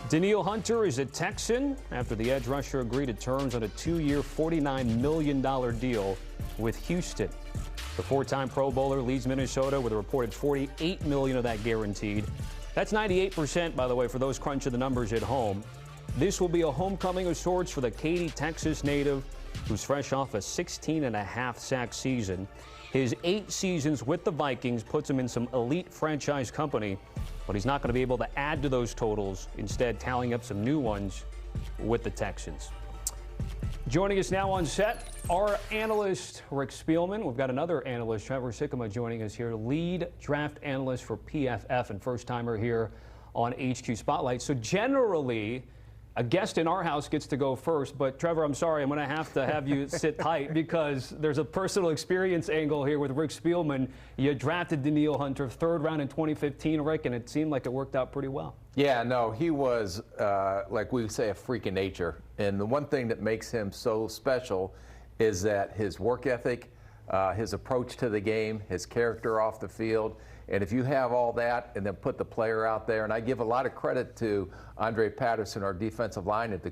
Danielle Hunter is a Texan after the edge rusher agreed to terms on a 2-year, $49 million deal with Houston. The four-time Pro Bowler leads Minnesota with a reported $48 million of that guaranteed. That's 98%, by the way, for those crunching the numbers at home. This will be a homecoming of sorts for the Katy, Texas native, who's fresh off a 16.5 sack season. His 8 seasons with the Vikings puts him in some elite franchise company, but he's not going to be able to add to those totals, instead tallying up some new ones with the Texans. Joining us now on set, our analyst, Rick Spielman. We've got another analyst, Trevor Sikkema, joining us here, lead draft analyst for PFF and first-timer here on HQ Spotlight. So generally, a guest in our house gets to go first, but Trevor, I'm sorry, I'm going to have you sit tight because there's a personal experience angle here with Rick Spielman. You drafted Danielle Hunter, 3rd round in 2015, Rick, and it seemed like it worked out pretty well. Yeah, no, he was, like we say, a freak of nature. And the one thing that makes him so special is that his work ethic, his approach to the game, his character off the field. And if you have all that and then put the player out there, and I give a lot of credit to Andre Patterson, our defensive line at the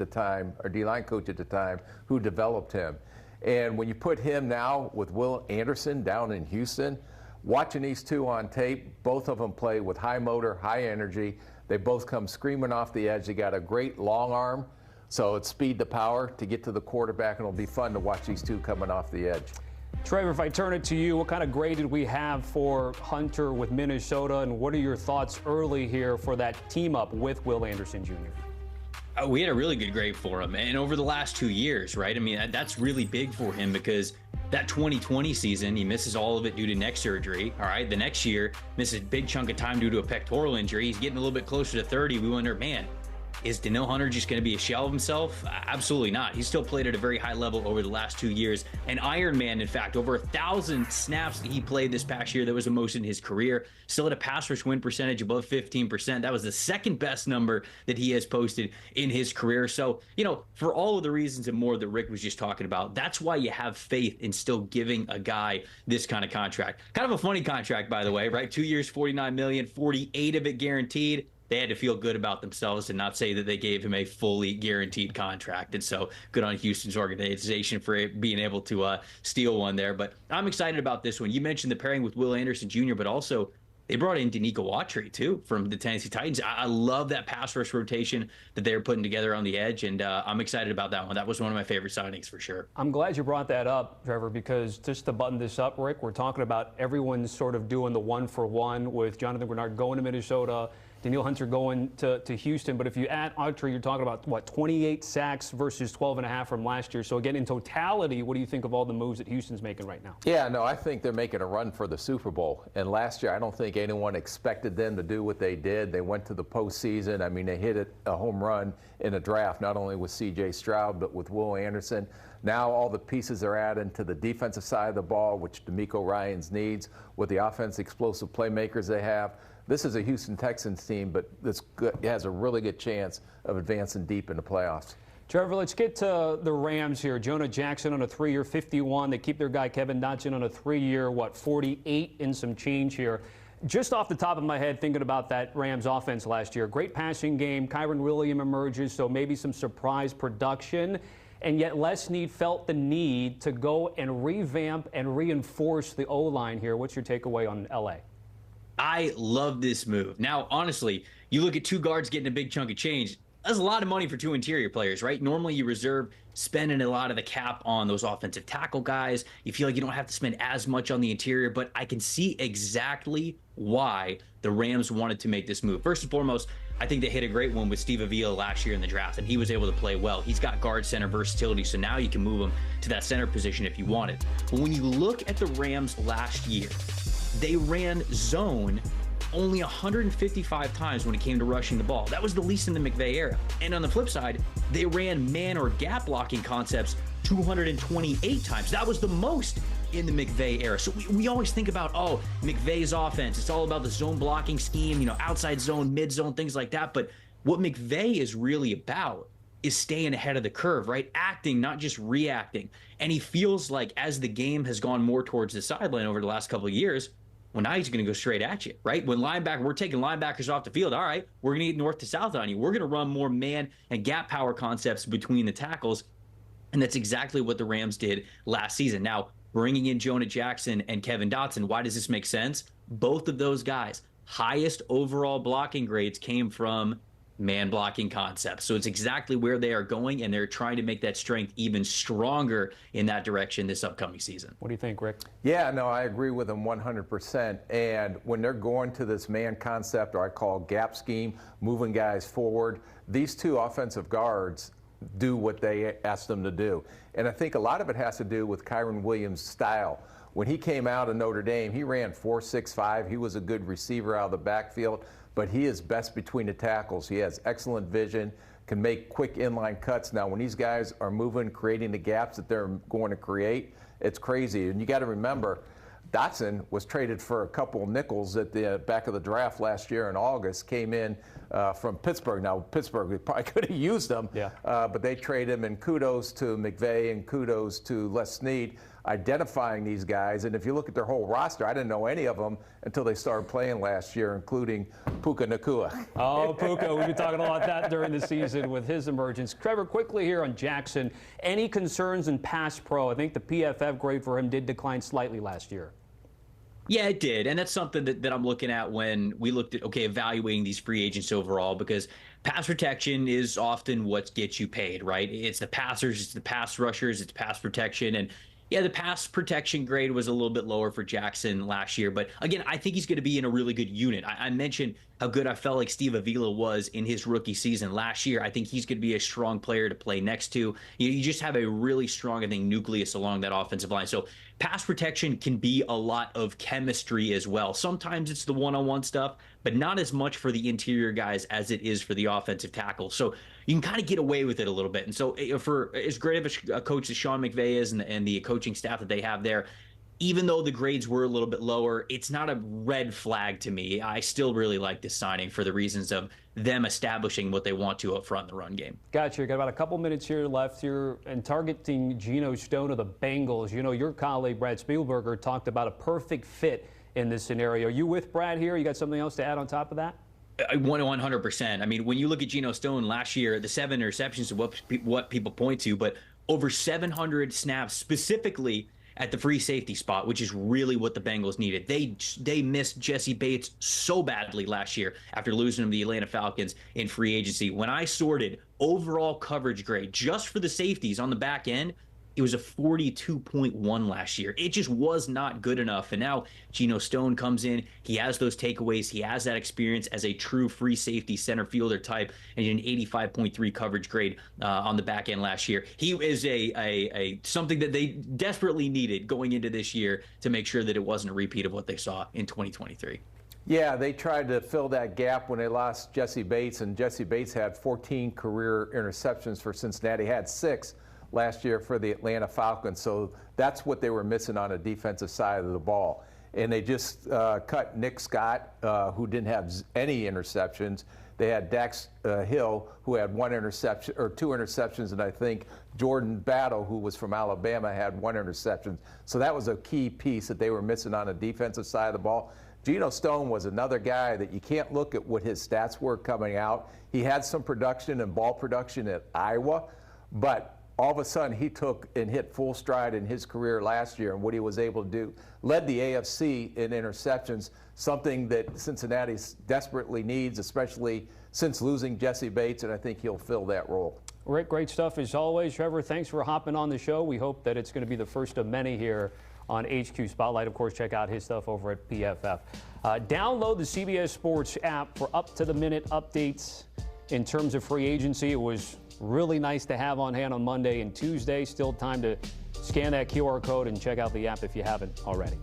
time, our D-line coach at the time, who developed him. And when you put him now with Will Anderson down in Houston, watching these two on tape, both of them play with high motor, high energy. They both come screaming off the edge. They got a great long arm, so it's speed to power to get to the quarterback, and it'll be fun to watch these two coming off the edge. Trevor, if I turn it to you, what kind of grade did we have for Hunter with Minnesota, and what are your thoughts early here for that team up with Will Anderson Jr.? We had a really good grade for him, and over the last 2 years, right? I mean, that's really big for him because that 2020 season, he misses all of it due to neck surgery, all right? The next year, misses a big chunk of time due to a pectoral injury. He's getting a little bit closer to 30. We wonder, man, is Danielle Hunter just going to be a shell of himself? Absolutely not. He's still played at a very high level over the last 2 years. An Iron Man, in fact, over 1,000 snaps that he played this past year. That was the most in his career. Still had a pass rush win percentage above 15%. That was the second best number that he has posted in his career. So, you know, for all of the reasons and more that Rick was just talking about, that's why you have faith in still giving a guy this kind of contract. Kind of a funny contract, by the way, right? 2 years, $49 million, 48 of it guaranteed. They had to feel good about themselves and not say that they gave him a fully guaranteed contract. And so good on Houston's organization for being able to steal one there. But I'm excited about this one. You mentioned the pairing with Will Anderson Jr., but also they brought in Danico Autry, too, from the Tennessee Titans. I love that pass rush rotation that they're putting together on the edge, and I'm excited about that one. That was one of my favorite signings for sure. I'm glad you brought that up, Trevor, because just to button this up, Rick, we're talking about everyone's sort of doing the one-for-one with Jonathan Grenard going to Minnesota, Danielle Hunter going to Houston. But if you add Autry, you're talking about, what, 28 sacks versus 12.5 from last year. So, again, in totality, what do you think of all the moves that Houston's making right now? Yeah, no, I think they're making a run for the Super Bowl. And last year, I don't think anyone expected them to do what they did. They went to the postseason. I mean, they hit a home run in a draft, not only with C.J. Stroud, but with Will Anderson. Now all the pieces are added to the defensive side of the ball, which DeMeco Ryans needs, with the offense explosive playmakers they have. This is a Houston Texans team, but it has a really good chance of advancing deep in the playoffs. Trevor, let's get to the Rams here. Jonah Jackson on a 3-year, 51. They keep their guy Kevin Dotson on a 3-year, 48 and some change here. Just off the top of my head, thinking about that Rams offense last year, great passing game. Kyren Williams emerges, so maybe some surprise production. And yet Les Snead felt the need to go and revamp and reinforce the O-line here. What's your takeaway on L.A.? I love this move. Now, honestly, you look at 2 guards getting a big chunk of change. That's a lot of money for 2 interior players, right? Normally you reserve spending a lot of the cap on those offensive tackle guys. You feel like you don't have to spend as much on the interior, but I can see exactly why the Rams wanted to make this move. First and foremost, I think they hit a great one with Steve Avila last year in the draft, and he was able to play well. He's got guard center versatility, so now you can move him to that center position if you wanted. But when you look at the Rams last year, they ran zone only 155 times when it came to rushing the ball. That was the least in the McVay era. And on the flip side, they ran man or gap blocking concepts 228 times. That was the most in the McVay era. So we always think about, oh, McVay's offense, it's all about the zone blocking scheme, you know, outside zone, mid zone, things like that. But what McVay is really about is staying ahead of the curve, right? Acting, not just reacting. And he feels like as the game has gone more towards the sideline over the last couple of years, Well, now he's going to go straight at you, right? When we're taking linebackers off the field. All right, we're going to get north to south on you. We're going to run more man and gap power concepts between the tackles. And that's exactly what the Rams did last season. Now, bringing in Jonah Jackson and Kevin Dotson, why does this make sense? Both of those guys, highest overall blocking grades came from man blocking concepts. So it's exactly where they are going, and they're trying to make that strength even stronger in that direction this upcoming season. What do you think, Rick? Yeah, no, I agree with them 100%. And when they're going to this man concept, or I call gap scheme, moving guys forward, these two offensive guards do what they ask them to do. And I think a lot of it has to do with Kyren Williams' style. When he came out of Notre Dame, he ran 4.65. He was a good receiver out of the backfield, but he is best between the tackles. He has excellent vision, can make quick inline cuts. Now, when these guys are moving, creating the gaps that they're going to create, it's crazy. And you got to remember, Dotson was traded for a couple nickels at the back of the draft last year in August, came in from Pittsburgh. Now, Pittsburgh probably could have used him, but they traded him, and kudos to McVay and kudos to Les Snead identifying these guys. And if you look at their whole roster, I didn't know any of them until they started playing last year, including Puka Nacua. Oh, Puka, we've been talking about that during the season with his emergence. Trevor, quickly here on Jackson, any concerns in pass pro? I think the PFF grade for him did decline slightly last year. Yeah, it did. And that's something that I'm looking at when we looked at, evaluating these free agents overall, because pass protection is often what gets you paid, right? It's the passers, it's the pass rushers, it's pass protection. And yeah, the pass protection grade was a little bit lower for Jackson last year. But again, I think he's going to be in a really good unit. I mentioned how good I felt like Steve Avila was in his rookie season last year. I think he's going to be a strong player to play next to. You just have a really strong, I think, nucleus along that offensive line. So pass protection can be a lot of chemistry as well. Sometimes it's the one-on-one stuff, but not as much for the interior guys as it is for the offensive tackle. So you can kind of get away with it a little bit. And so for as great of a coach as Sean McVay is and the coaching staff that they have there, even though the grades were a little bit lower, it's not a red flag to me. I still really like this signing for the reasons of them establishing what they want to up front in the run game. Gotcha. Got about a couple minutes here left here, and targeting Geno Stone of the Bengals. You know, your colleague Brad Spielberger talked about a perfect fit in this scenario. Are you with Brad here? You got something else to add on top of that? 100%. I mean, when you look at Geno Stone last year, the 7 interceptions is what people point to, but over 700 snaps specifically at the free safety spot, which is really what the Bengals needed. They missed Jesse Bates so badly last year after losing him to the Atlanta Falcons in free agency. When I sorted overall coverage grade just for the safeties on the back end, it was a 42.1 last year. It just was not good enough. And now Geno Stone comes in. He has those takeaways. He has that experience as a true free safety center fielder type, and an 85.3 coverage grade on the back end last year. He is a something that they desperately needed going into this year to make sure that it wasn't a repeat of what they saw in 2023. Yeah, they tried to fill that gap when they lost Jesse Bates, and Jesse Bates had 14 career interceptions for Cincinnati, had 6 last year for the Atlanta Falcons. So that's what they were missing on the defensive side of the ball. And they just cut Nick Scott, who didn't have any interceptions. They had Dax Hill, who had 1 interception or 2 interceptions, and I think Jordan Battle, who was from Alabama, had 1 interception. So that was a key piece that they were missing on the defensive side of the ball. Geno Stone was another guy that you can't look at what his stats were coming out. He had some production and ball production at Iowa, but all of a sudden he took and hit full stride in his career last year, and what he was able to do led the AFC in interceptions, something that Cincinnati desperately needs, especially since losing Jesse Bates, and I think he'll fill that role. Rick, great stuff as always. Trevor, thanks for hopping on the show. We hope that it's going to be the first of many here on HQ Spotlight. Of course, check out his stuff over at PFF. Download the CBS Sports app for up-to-the-minute updates in terms of free agency. It was really nice to have on hand on Monday and Tuesday. Still time to scan that QR code and check out the app if you haven't already.